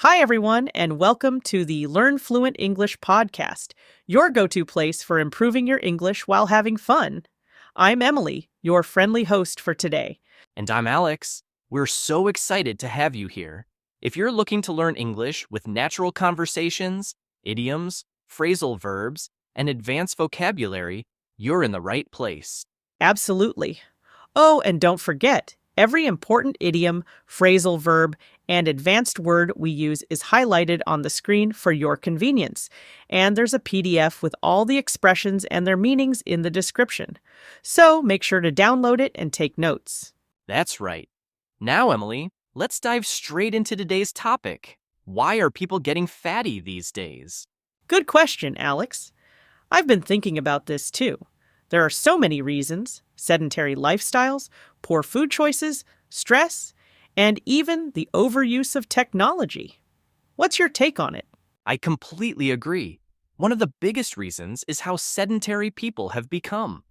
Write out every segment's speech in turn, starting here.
Hi, everyone, and welcome to the Learn Fluent English podcast, your go to place for improving your English while having fun. I'm Emily, your friendly host for today. And I'm Alex. We're so excited to have you here. If you're looking to learn English with natural conversations, idioms, phrasal verbs, and advanced vocabulary, you're in the right place. Absolutely. Oh, and don't forget, every important idiom, phrasal verb, and advanced word we use is highlighted on the screen for your convenience. And there's a PDF with all the expressions and their meanings in the description. So make sure to download it and take notes. That's right. Now, Emily, let's dive straight into today's topic. Why are people getting fatty these days? Good question, Alex. I've been thinking about this too. There are so many reasons: sedentary lifestyles, poor food choices, stress, and even the overuse of technology. What's your take on it? I completely agree. One of the biggest reasons is how sedentary people have become.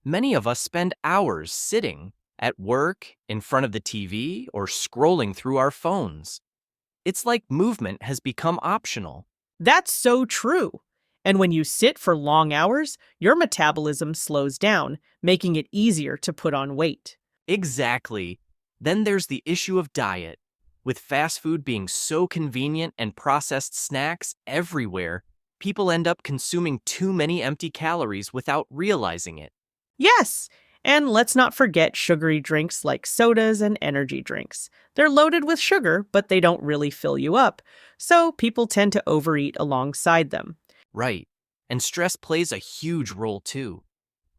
Many of us spend hours sitting at work, in front of the TV, or scrolling through our phones. It's like movement has become optional. That's so true. And when you sit for long hours, your metabolism slows down, making it easier to put on weight. Exactly. Then there's the issue of diet. With fast food being so convenient and processed snacks everywhere, people end up consuming too many empty calories without realizing it. Yes, and let's not forget sugary drinks like sodas and energy drinks. They're loaded with sugar, but they don't really fill you up, so people tend to overeat alongside them. Right. And stress plays a huge role too.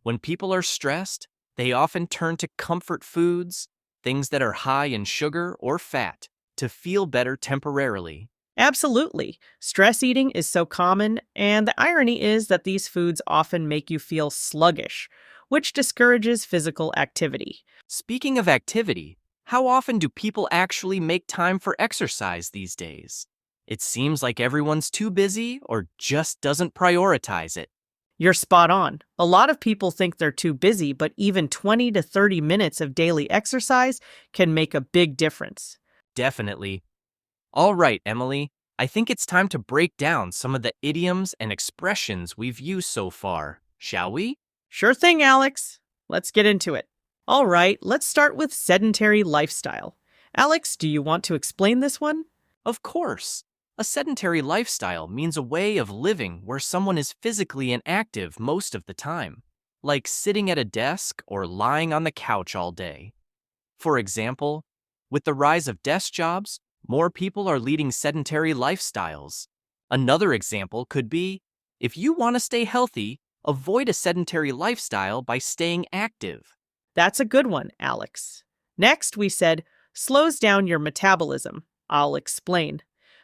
When people are stressed, they often turn to comfort foods, things that are high in sugar or fat, to feel better temporarily. Absolutely. Stress eating is so common, and the irony is that these foods often make you feel sluggish, which discourages physical activity. Speaking of activity, how often do people actually make time for exercise these days? It seems like everyone's too busy or just doesn't prioritize it. You're spot on. A lot of people think they're too busy, but even 20 to 30 minutes of daily exercise can make a big difference. Definitely. All right, Emily, I think it's time to break down some of the idioms and expressions we've used so far, shall we? Sure thing, Alex. Let's get into it. All right, let's start with sedentary lifestyle. Alex, do you want to explain this one? Of course. A sedentary lifestyle means a way of living where someone is physically inactive most of the time, like sitting at a desk or lying on the couch all day. For example, with the rise of desk jobs, more people are leading sedentary lifestyles. Another example could be, if you want to stay healthy, avoid a sedentary lifestyle by staying active. That's a good one, Alex. Next, we said, slows down your metabolism. I'll explain.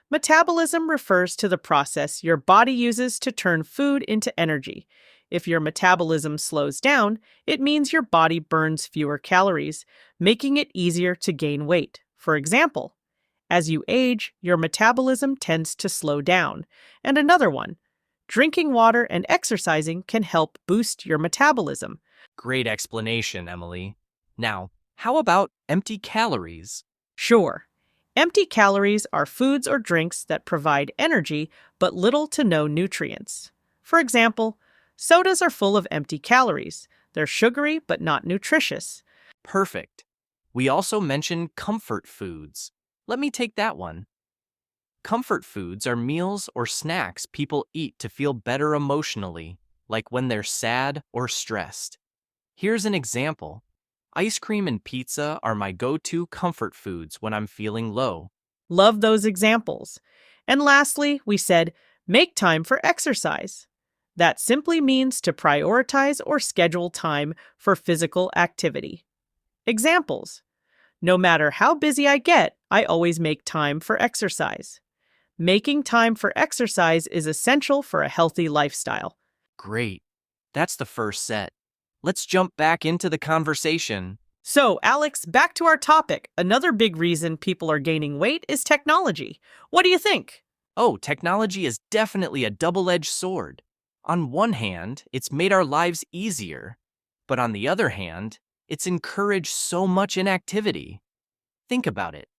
Metabolism refers to the process your body uses to turn food into energy. If your metabolism slows down, it means your body burns fewer calories, making it easier to gain weight. For example, as you age, your metabolism tends to slow down. And another one, drinking water and exercising can help boost your metabolism. Great explanation, Emily. Now, how about empty calories? Sure. Empty calories are foods or drinks that provide energy but little to no nutrients. For example, sodas are full of empty calories. They're sugary but not nutritious. Perfect. We also mentioned comfort foods. Let me take that one. Comfort foods are meals or snacks people eat to feel better emotionally, like when they're sad or stressed. Here's an example. Ice cream and pizza are my go-to comfort foods when I'm feeling low. Love those examples. And lastly, we said, make time for exercise. That simply means to prioritize or schedule time for physical activity. Examples. No matter how busy I get, I always make time for exercise. Making time for exercise is essential for a healthy lifestyle. Great. That's the first set. Let's jump back into the conversation. So, Alex, back to our topic. Another big reason people are gaining weight is technology. What do you think? Oh, technology is definitely a double-edged sword. On one hand, it's made our lives easier, but on the other hand, it's encouraged so much inactivity. Think about it.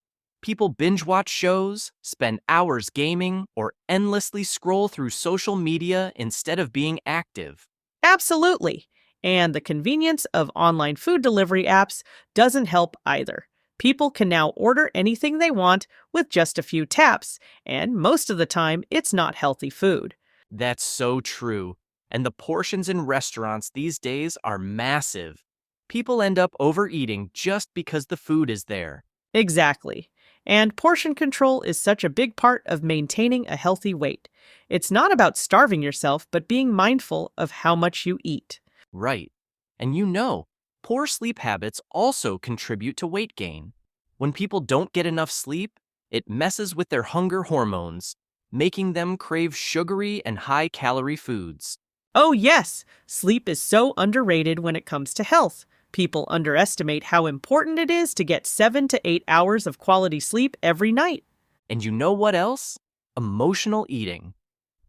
People binge watch shows, spend hours gaming, or endlessly scroll through social media instead of being active. Absolutely. And the convenience of online food delivery apps doesn't help either. People can now order anything they want with just a few taps, and most of the time, it's not healthy food. That's so true. And the portions in restaurants these days are massive. People end up overeating just because the food is there. Exactly. And portion control is such a big part of maintaining a healthy weight. It's not about starving yourself, but being mindful of how much you eat. Right. And you know, poor sleep habits also contribute to weight gain. When people don't get enough sleep, it messes with their hunger hormones, making them crave sugary and high-calorie foods. Oh, yes, sleep is so underrated when it comes to health. People underestimate how important it is to get 7 to 8 hours of quality sleep every night. And you know what else? Emotional eating.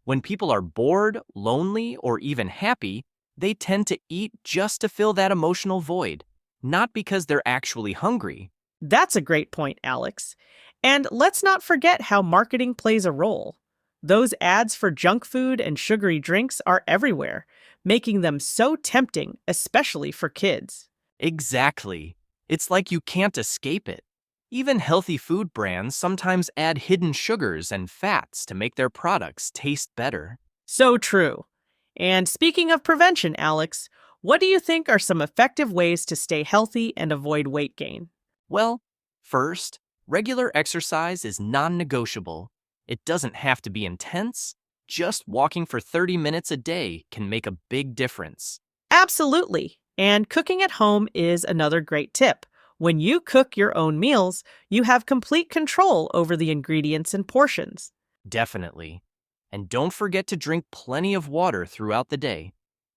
When people are bored, lonely, or even happy, they tend to eat just to fill that emotional void, not because they're actually hungry. That's a great point, Alex. And let's not forget how marketing plays a role. Those ads for junk food and sugary drinks are everywhere, making them so tempting, especially for kids. Exactly. It's like you can't escape it. Even healthy food brands sometimes add hidden sugars and fats to make their products taste better. So true. And speaking of prevention, Alex, what do you think are some effective ways to stay healthy and avoid weight gain? Well, first, regular exercise is non-negotiable. It doesn't have to be intense. Just walking for 30 minutes a day can make a big difference. Absolutely. And cooking at home is another great tip. When you cook your own meals, you have complete control over the ingredients and portions. Definitely. And don't forget to drink plenty of water throughout the day.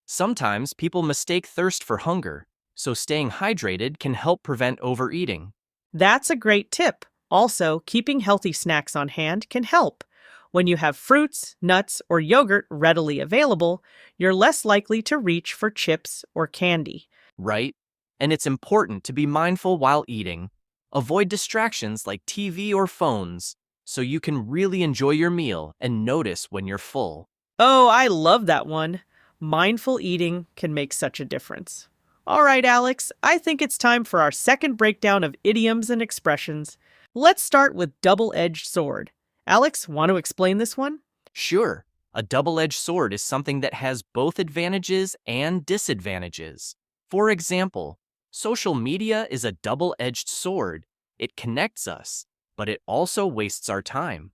Sometimes people mistake thirst for hunger, so staying hydrated can help prevent overeating. That's a great tip. Also, keeping healthy snacks on hand can help. When you have fruits, nuts, or yogurt readily available, you're less likely to reach for chips or candy. Right? And it's important to be mindful while eating. Avoid distractions like TV or phones so you can really enjoy your meal and notice when you're full. Oh, I love that one. Mindful eating can make such a difference. All right, Alex, I think it's time for our second breakdown of idioms and expressions. Let's start with double-edged sword. Alex, want to explain this one? Sure, a double-edged sword is something that has both advantages and disadvantages. For example, social media is a double-edged sword. It connects us, but it also wastes our time.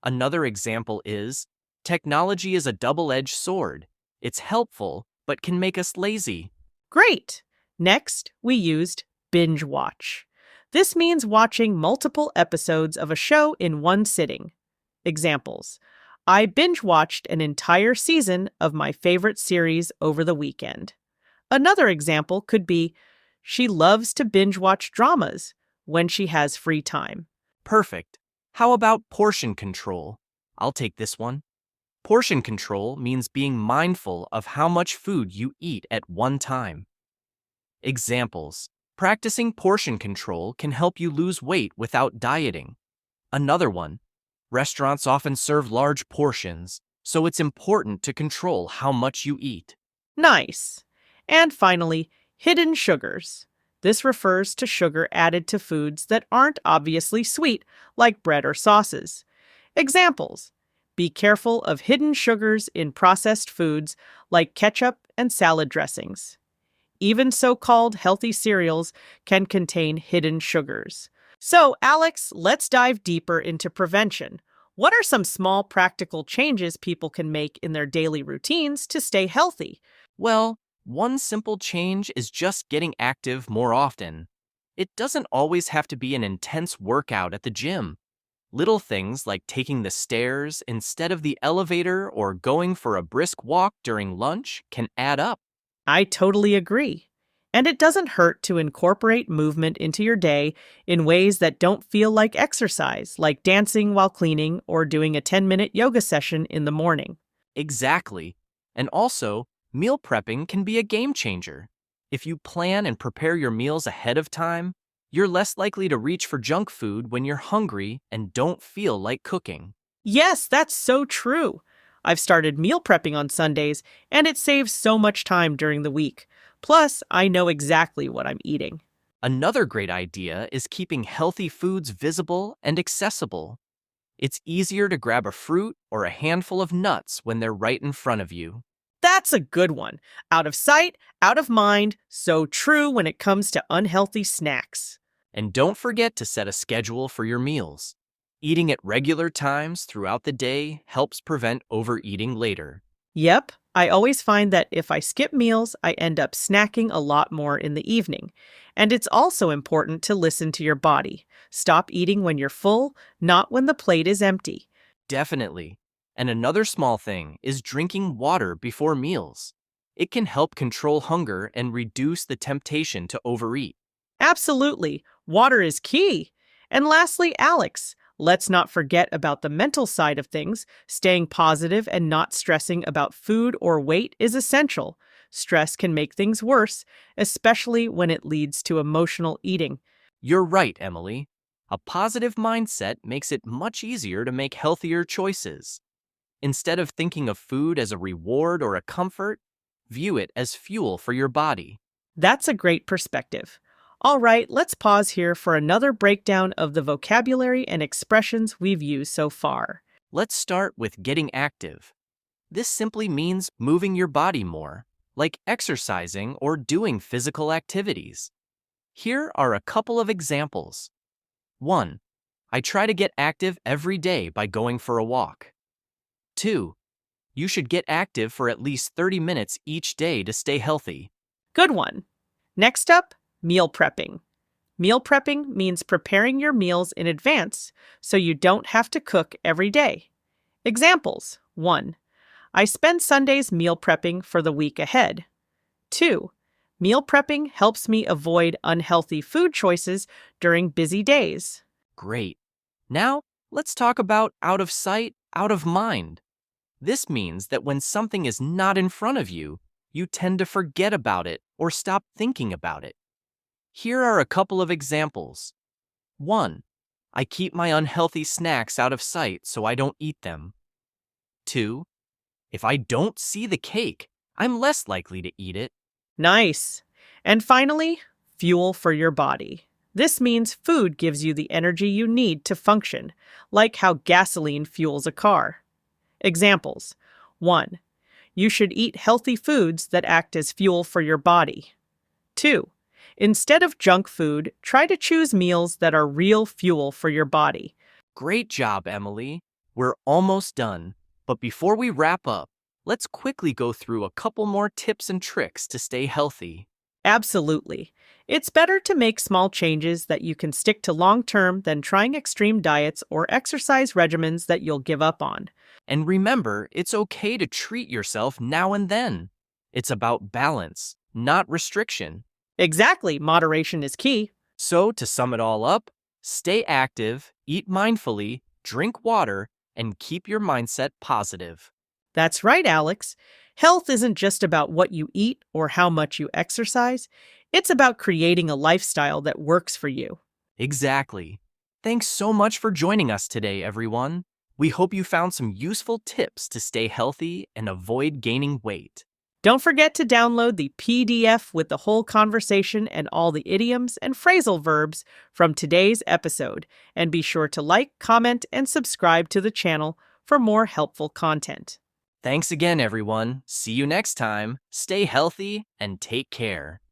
Another example is, technology is a double-edged sword. It's helpful, but can make us lazy. Great! Next, we used binge watch. This means watching multiple episodes of a show in one sitting. Examples: I binge watched an entire season of my favorite series over the weekend. Another example could be, she loves to binge watch dramas when she has free time. Perfect. How about portion control? I'll take this one. Portion control means being mindful of how much food you eat at one time. Examples: practicing portion control can help you lose weight without dieting. Another one: restaurants often serve large portions, so it's important to control how much you eat. Nice. And finally, hidden sugars. This refers to sugar added to foods that aren't obviously sweet, like bread or sauces. Examples: be careful of hidden sugars in processed foods like ketchup and salad dressings. Even so-called healthy cereals can contain hidden sugars. So, Alex, let's dive deeper into prevention. What are some small practical changes people can make in their daily routines to stay healthy? Well, one simple change is just getting active more often. It doesn't always have to be an intense workout at the gym. Little things like taking the stairs instead of the elevator or going for a brisk walk during lunch can add up. I totally agree. And it doesn't hurt to incorporate movement into your day in ways that don't feel like exercise, like dancing while cleaning or doing a 10-minute yoga session in the morning. Exactly. And also, meal prepping can be a game changer. If you plan and prepare your meals ahead of time, You're less likely to reach for junk food when you're hungry and don't feel like cooking. Yes, that's so true. I've started meal prepping on Sundays, and it saves so much time during the week. Plus, I know exactly what I'm eating. Another great idea is keeping healthy foods visible and accessible. It's easier to grab a fruit or a handful of nuts when they're right in front of you. That's a good one. Out of sight, out of mind, so true when it comes to unhealthy snacks. And don't forget to set a schedule for your meals. Eating at regular times throughout the day helps prevent overeating later. Yep, I always find that if I skip meals, I end up snacking a lot more in the evening. And it's also important to listen to your body. Stop eating when you're full, not when the plate is empty. Definitely. And another small thing is drinking water before meals. It can help control hunger and reduce the temptation to overeat. Absolutely, water is key. And lastly, Alex, let's not forget about the mental side of things. Staying positive and not stressing about food or weight is essential. Stress can make things worse, especially when it leads to emotional eating. You're right, Emily. A positive mindset makes it much easier to make healthier choices. Instead of thinking of food as a reward or a comfort, view it as fuel for your body. That's a great perspective. All right, let's pause here for another breakdown of the vocabulary and expressions we've used so far. Let's start with getting active. This simply means moving your body more, like exercising or doing physical activities. Here are a couple of examples. 1. I try to get active every day by going for a walk. 2. You should get active for at least 30 minutes each day to stay healthy. Good one. Next up, meal prepping. Meal prepping means preparing your meals in advance so you don't have to cook every day. Examples: 1. I spend Sundays meal prepping for the week ahead. 2. Meal prepping helps me avoid unhealthy food choices during busy days. Great. Now, let's talk about out of sight, out of mind. This means that when something is not in front of you, you tend to forget about it or stop thinking about it. Here are a couple of examples. 1. I keep my unhealthy snacks out of sight so I don't eat them. 2. If I don't see the cake, I'm less likely to eat it. Nice. And finally, fuel for your body. This means food gives you the energy you need to function, like how gasoline fuels a car. Examples: 1. You should eat healthy foods that act as fuel for your body. 2. Instead of junk food, try to choose meals that are real fuel for your body. Great job, Emily. We're almost done. But before we wrap up, let's quickly go through a couple more tips and tricks to stay healthy. Absolutely. It's better to make small changes that you can stick to long term than trying extreme diets or exercise regimens that you'll give up on. And remember, it's okay to treat yourself now and then. It's about balance, not restriction. Exactly, moderation is key. So, to sum it all up, stay active, eat mindfully, drink water, and keep your mindset positive. That's right, Alex. Health isn't just about what you eat or how much you exercise. It's about creating a lifestyle that works for you. Exactly. Thanks so much for joining us today, everyone. We hope you found some useful tips to stay healthy and avoid gaining weight. Don't forget to download the PDF with the whole conversation and all the idioms and phrasal verbs from today's episode. And be sure to like, comment, and subscribe to the channel for more helpful content. Thanks again, everyone. See you next time. Stay healthy and take care.